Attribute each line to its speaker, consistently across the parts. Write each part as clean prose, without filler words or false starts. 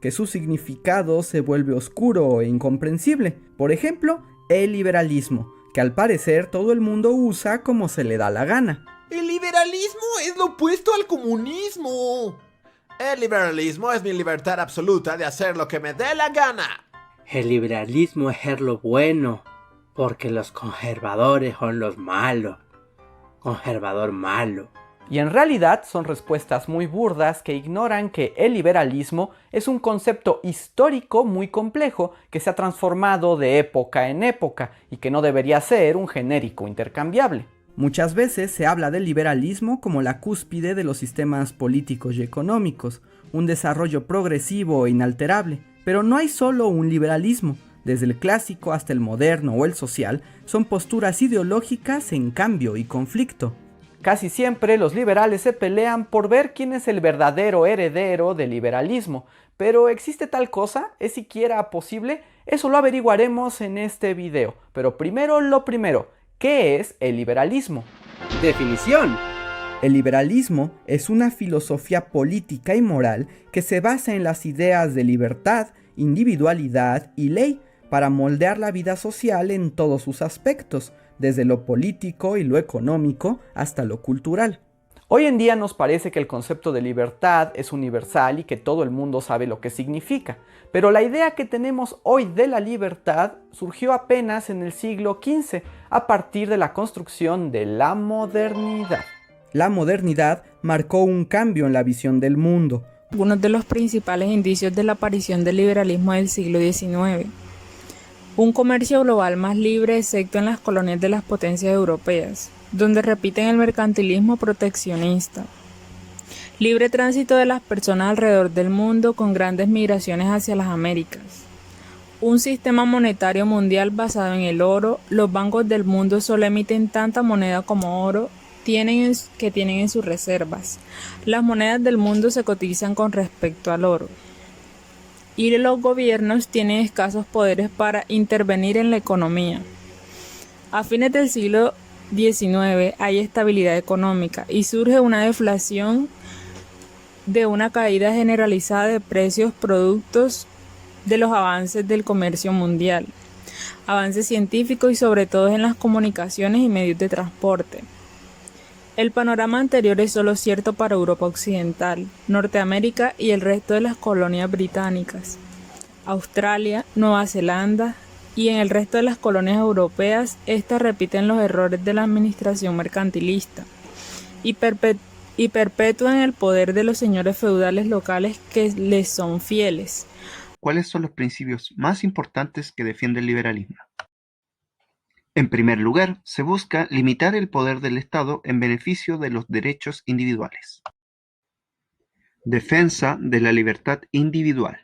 Speaker 1: que su significado se vuelve oscuro e incomprensible. Por ejemplo, el liberalismo, que al parecer todo el mundo usa como se le da la gana.
Speaker 2: El liberalismo es lo opuesto al comunismo. El liberalismo es mi libertad absoluta de hacer lo que me dé la gana.
Speaker 3: El liberalismo es lo bueno, porque los conservadores son los malos. Conservador malo.
Speaker 1: Y en realidad son respuestas muy burdas que ignoran que el liberalismo es un concepto histórico muy complejo que se ha transformado de época en época y que no debería ser un genérico intercambiable. Muchas veces se habla del liberalismo como la cúspide de los sistemas políticos y económicos, un desarrollo progresivo e inalterable. Pero no hay solo un liberalismo. Desde el clásico hasta el moderno o el social, son posturas ideológicas en cambio y conflicto. Casi siempre los liberales se pelean por ver quién es el verdadero heredero del liberalismo. ¿Pero existe tal cosa? ¿Es siquiera posible? Eso lo averiguaremos en este video. Pero primero lo primero, ¿qué es el liberalismo?
Speaker 3: Definición.
Speaker 1: El liberalismo es una filosofía política y moral que se basa en las ideas de libertad, individualidad y ley para moldear la vida social en todos sus aspectos, desde lo político y lo económico hasta lo cultural. Hoy en día nos parece que el concepto de libertad es universal y que todo el mundo sabe lo que significa, pero la idea que tenemos hoy de la libertad surgió apenas en el siglo XV, a partir de la construcción de la modernidad. La modernidad marcó un cambio en la visión del mundo.
Speaker 4: Uno de los principales indicios de la aparición del liberalismo del siglo XIX. Un comercio global más libre excepto en las colonias de las potencias europeas, donde repiten el mercantilismo proteccionista. Libre tránsito de las personas alrededor del mundo con grandes migraciones hacia las Américas. Un sistema monetario mundial basado en el oro. Los bancos del mundo solo emiten tanta moneda como oro que tienen en sus reservas. Las monedas del mundo se cotizan con respecto al oro. Y los gobiernos tienen escasos poderes para intervenir en la economía. A fines del siglo XIX hay estabilidad económica y surge una deflación de una caída generalizada de precios productos de los avances del comercio mundial, avances científicos y sobre todo en las comunicaciones y medios de transporte. El panorama anterior es solo cierto para Europa Occidental, Norteamérica y el resto de las colonias británicas, Australia, Nueva Zelanda y en el resto de las colonias europeas, estas repiten los errores de la administración mercantilista y perpetúan el poder de los señores feudales locales que les son fieles.
Speaker 5: ¿Cuáles son los principios más importantes que defiende el liberalismo? En primer lugar, se busca limitar el poder del Estado en beneficio de los derechos individuales. Defensa de la libertad individual.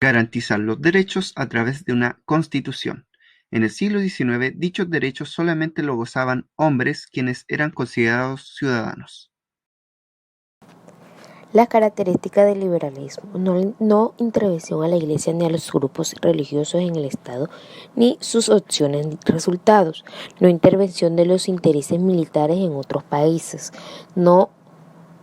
Speaker 5: Garantizar los derechos a través de una constitución. En el siglo XIX, dichos derechos solamente lo gozaban hombres quienes eran considerados ciudadanos.
Speaker 6: Las características del liberalismo: no intervención a la Iglesia ni a los grupos religiosos en el Estado, ni sus opciones ni resultados, no intervención de los intereses militares en otros países, no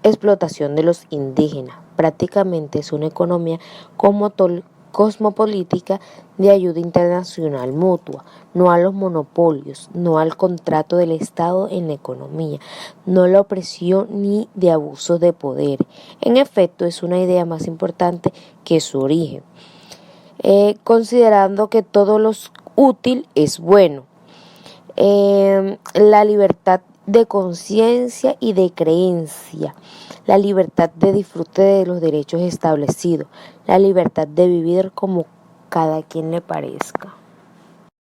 Speaker 6: explotación de los indígenas. Prácticamente es una economía cosmopolítica de ayuda internacional mutua, no a los monopolios, no al contrato del Estado en la economía, no a la opresión ni de abusos de poder. En efecto, es una idea más importante que su origen, considerando que todo lo útil es bueno. La libertad de conciencia y de creencia, la libertad de disfrute de los derechos establecidos, la libertad de vivir como cada quien le parezca.